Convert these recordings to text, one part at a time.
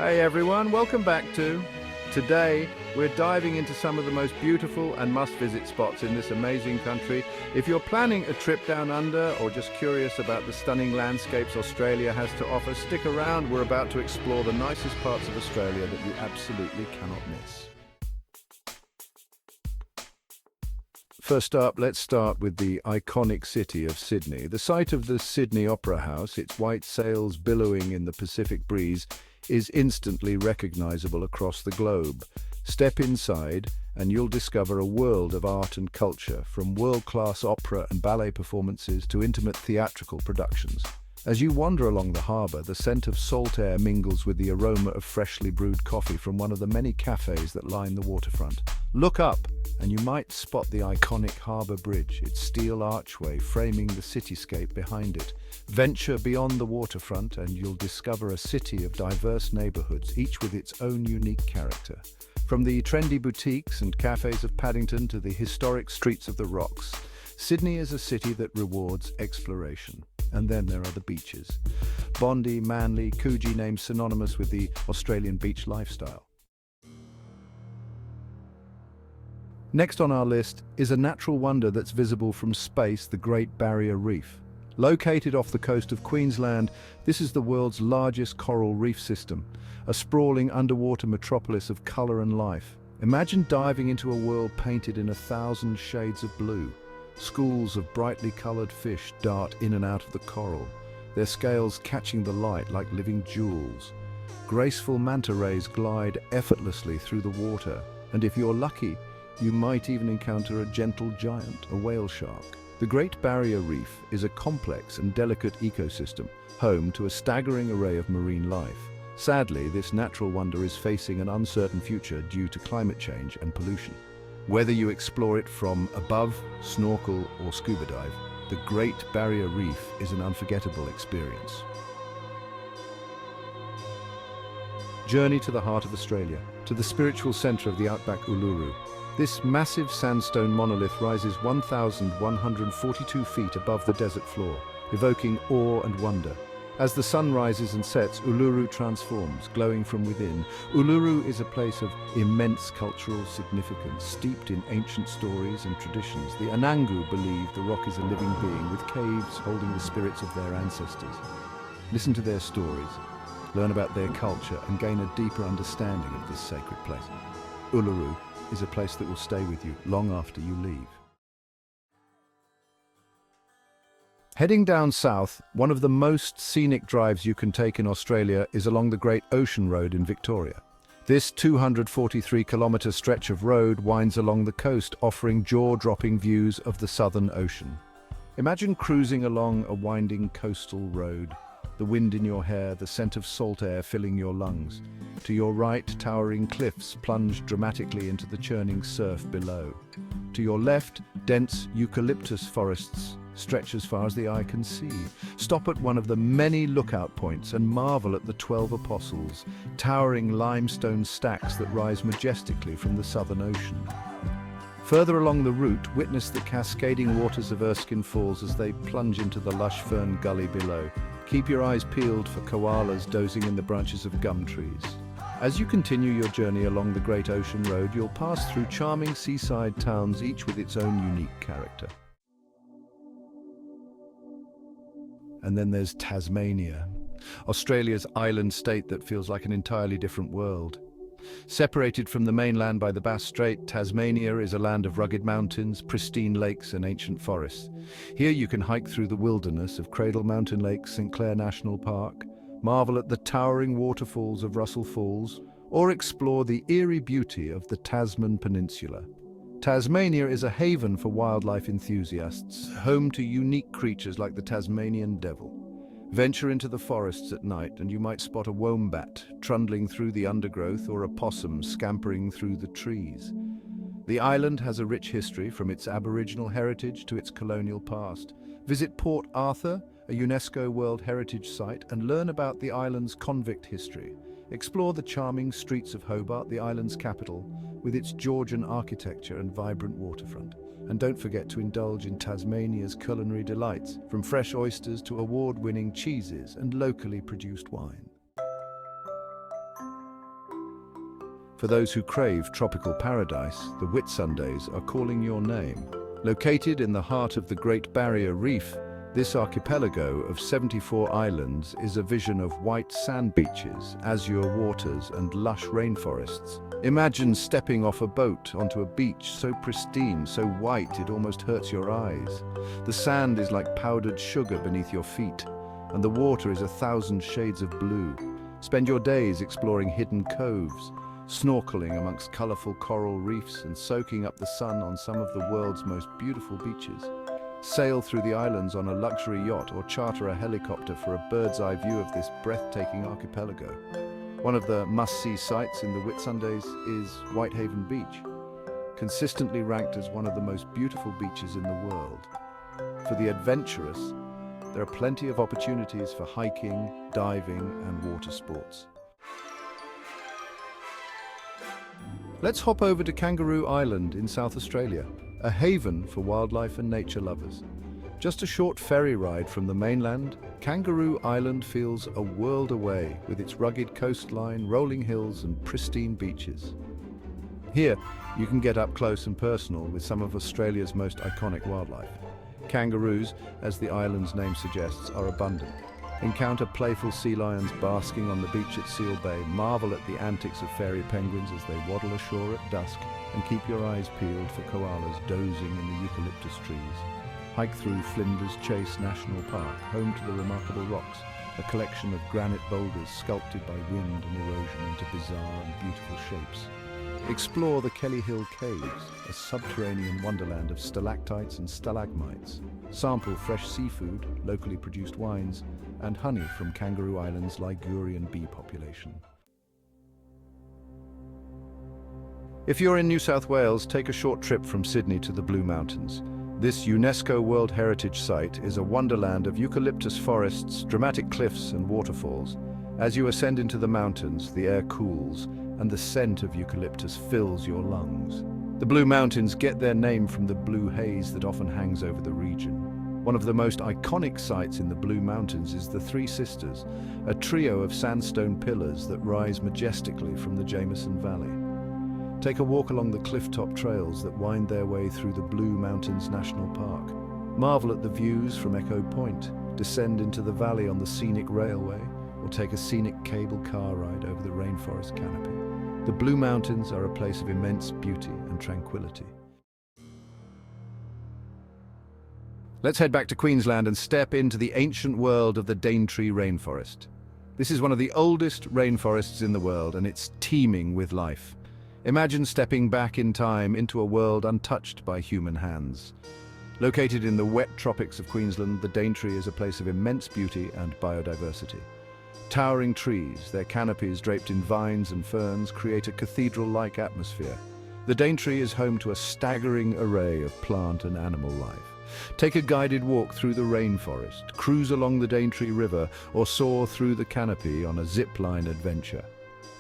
Hey everyone, welcome back to... Today, we're diving into some of the most beautiful and must-visit spots in this amazing country. If you're planning a trip down under or just curious about the stunning landscapes Australia has to offer, stick around. We're about to explore the nicest parts of Australia that you absolutely cannot miss. First up, let's start with the iconic city of Sydney. The site of the Sydney Opera House, its white sails billowing in the Pacific breeze, is instantly recognizable across the globe. Step inside and you'll discover a world of art and culture, from world-class opera and ballet performances to intimate theatrical productions. As you wander along the harbour, the scent of salt air mingles with the aroma of freshly brewed coffee from one of the many cafes that line the waterfront. Look up and you might spot the iconic Harbour Bridge, its steel archway framing the cityscape behind it. Venture beyond the waterfront and you'll discover a city of diverse neighbourhoods, each with its own unique character. From the trendy boutiques and cafes of Paddington to the historic streets of the Rocks, Sydney is a city that rewards exploration. And then there are the beaches. Bondi, Manly, Coogee, names synonymous with the Australian beach lifestyle. Next on our list is a natural wonder that's visible from space, the Great Barrier Reef. Located off the coast of Queensland, this is the world's largest coral reef system, a sprawling underwater metropolis of colour and life. Imagine diving into a world painted in 1,000 shades of blue. Schools of brightly coloured fish dart in and out of the coral, their scales catching the light like living jewels. Graceful manta rays glide effortlessly through the water, and if you're lucky, you might even encounter a gentle giant, a whale shark. The Great Barrier Reef is a complex and delicate ecosystem, home to a staggering array of marine life. Sadly, this natural wonder is facing an uncertain future due to climate change and pollution. Whether you explore it from above, snorkel or scuba dive, the Great Barrier Reef is an unforgettable experience. Journey to the heart of Australia, to the spiritual centre of the outback Uluru. This massive sandstone monolith rises 1,142 feet above the desert floor, evoking awe and wonder. As the sun rises and sets, Uluru transforms, glowing from within. Uluru is a place of immense cultural significance, steeped in ancient stories and traditions. The Anangu believe the rock is a living being, with caves holding the spirits of their ancestors. Listen to their stories, learn about their culture, and gain a deeper understanding of this sacred place. Uluru is a place that will stay with you long after you leave. Heading down south, one of the most scenic drives you can take in Australia is along the Great Ocean Road in Victoria. This 243-kilometre stretch of road winds along the coast, offering jaw-dropping views of the Southern Ocean. Imagine cruising along a winding coastal road, the wind in your hair, the scent of salt air filling your lungs. To your right, towering cliffs plunge dramatically into the churning surf below. To your left, dense eucalyptus forests stretch as far as the eye can see. Stop at one of the many lookout points and marvel at the 12 Apostles, towering limestone stacks that rise majestically from the Southern Ocean. Further along the route, witness the cascading waters of Erskine Falls as they plunge into the lush fern gully below. Keep your eyes peeled for koalas dozing in the branches of gum trees. As you continue your journey along the Great Ocean Road, you'll pass through charming seaside towns, each with its own unique character. And then there's Tasmania, Australia's island state that feels like an entirely different world. Separated from the mainland by the Bass Strait, Tasmania is a land of rugged mountains, pristine lakes and ancient forests. Here you can hike through the wilderness of Cradle Mountain Lake, St Clair National Park, marvel at the towering waterfalls of Russell Falls, or explore the eerie beauty of the Tasman Peninsula. Tasmania is a haven for wildlife enthusiasts, home to unique creatures like the Tasmanian devil. Venture into the forests at night and you might spot a wombat trundling through the undergrowth or a possum scampering through the trees. The island has a rich history, from its Aboriginal heritage to its colonial past. Visit Port Arthur, a UNESCO World Heritage Site, and learn about the island's convict history. Explore the charming streets of Hobart, the island's capital, with its Georgian architecture and vibrant waterfront. And don't forget to indulge in Tasmania's culinary delights, from fresh oysters to award-winning cheeses and locally produced wine. For those who crave tropical paradise, the Whitsundays are calling your name. Located in the heart of the Great Barrier Reef, this archipelago of 74 islands is a vision of white sand beaches, azure waters, and lush rainforests. Imagine stepping off a boat onto a beach so pristine, so white it almost hurts your eyes. The sand is like powdered sugar beneath your feet, and the water is 1,000 shades of blue. Spend your days exploring hidden coves, snorkeling amongst colorful coral reefs and soaking up the sun on some of the world's most beautiful beaches. Sail through the islands on a luxury yacht or charter a helicopter for a bird's-eye view of this breathtaking archipelago. One of the must-see sights in the Whitsundays is Whitehaven Beach, consistently ranked as one of the most beautiful beaches in the world. For the adventurous, there are plenty of opportunities for hiking, diving, and water sports. Let's hop over to Kangaroo Island in South Australia, a haven for wildlife and nature lovers. Just a short ferry ride from the mainland, Kangaroo Island feels a world away with its rugged coastline, rolling hills and pristine beaches. Here, you can get up close and personal with some of Australia's most iconic wildlife. Kangaroos, as the island's name suggests, are abundant. Encounter playful sea lions basking on the beach at Seal Bay, marvel at the antics of fairy penguins as they waddle ashore at dusk, and keep your eyes peeled for koalas dozing in the eucalyptus trees. Hike through Flinders Chase National Park, home to the Remarkable Rocks, a collection of granite boulders sculpted by wind and erosion into bizarre and beautiful shapes. Explore the Kelly Hill Caves, a subterranean wonderland of stalactites and stalagmites. Sample fresh seafood, locally produced wines, and honey from Kangaroo Island's Ligurian bee population. If you're in New South Wales, take a short trip from Sydney to the Blue Mountains. This UNESCO World Heritage Site is a wonderland of eucalyptus forests, dramatic cliffs and waterfalls. As you ascend into the mountains, the air cools, and the scent of eucalyptus fills your lungs. The Blue Mountains get their name from the blue haze that often hangs over the region. One of the most iconic sites in the Blue Mountains is the Three Sisters, a trio of sandstone pillars that rise majestically from the Jameson Valley. Take a walk along the cliff-top trails that wind their way through the Blue Mountains National Park. Marvel at the views from Echo Point, descend into the valley on the scenic railway, or take a scenic cable car ride over the rainforest canopy. The Blue Mountains are a place of immense beauty and tranquility. Let's head back to Queensland and step into the ancient world of the Daintree rainforest. This is one of the oldest rainforests in the world, and it's teeming with life. Imagine stepping back in time into a world untouched by human hands. Located in the wet tropics of Queensland, the Daintree is a place of immense beauty and biodiversity. Towering trees, their canopies draped in vines and ferns, create a cathedral-like atmosphere. The Daintree is home to a staggering array of plant and animal life. Take a guided walk through the rainforest, cruise along the Daintree River, or soar through the canopy on a zip-line adventure.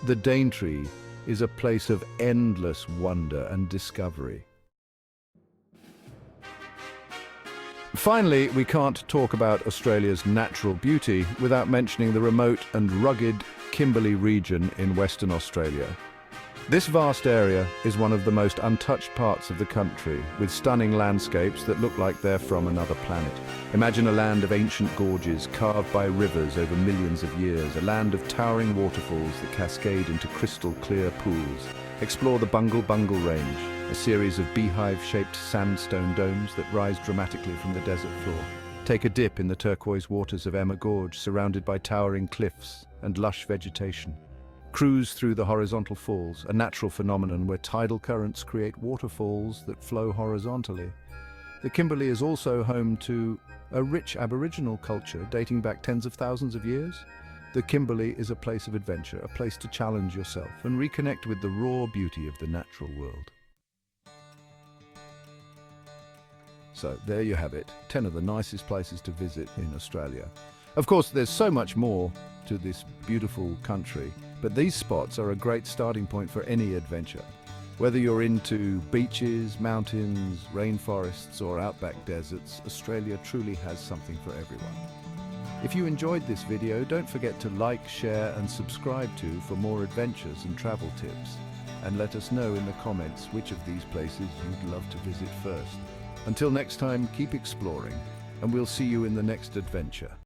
The Daintree is a place of endless wonder and discovery. Finally, we can't talk about Australia's natural beauty without mentioning the remote and rugged Kimberley region in Western Australia. This vast area is one of the most untouched parts of the country, with stunning landscapes that look like they're from another planet. Imagine a land of ancient gorges carved by rivers over millions of years, a land of towering waterfalls that cascade into crystal-clear pools. Explore the Bungle Bungle Range, a series of beehive-shaped sandstone domes that rise dramatically from the desert floor. Take a dip in the turquoise waters of Emma Gorge, surrounded by towering cliffs and lush vegetation. Cruise through the horizontal falls, a natural phenomenon where tidal currents create waterfalls that flow horizontally. The Kimberley is also home to a rich Aboriginal culture dating back tens of thousands of years. The Kimberley is a place of adventure, a place to challenge yourself and reconnect with the raw beauty of the natural world. So there you have it, 10 of the nicest places to visit in Australia. Of course, there's so much more to this beautiful country, but these spots are a great starting point for any adventure. Whether you're into beaches, mountains, rainforests, or outback deserts, Australia truly has something for everyone. If you enjoyed this video, don't forget to like, share, and subscribe for more adventures and travel tips. and let us know in the comments which of these places you'd love to visit first. Until next time, keep exploring, and we'll see you in the next adventure.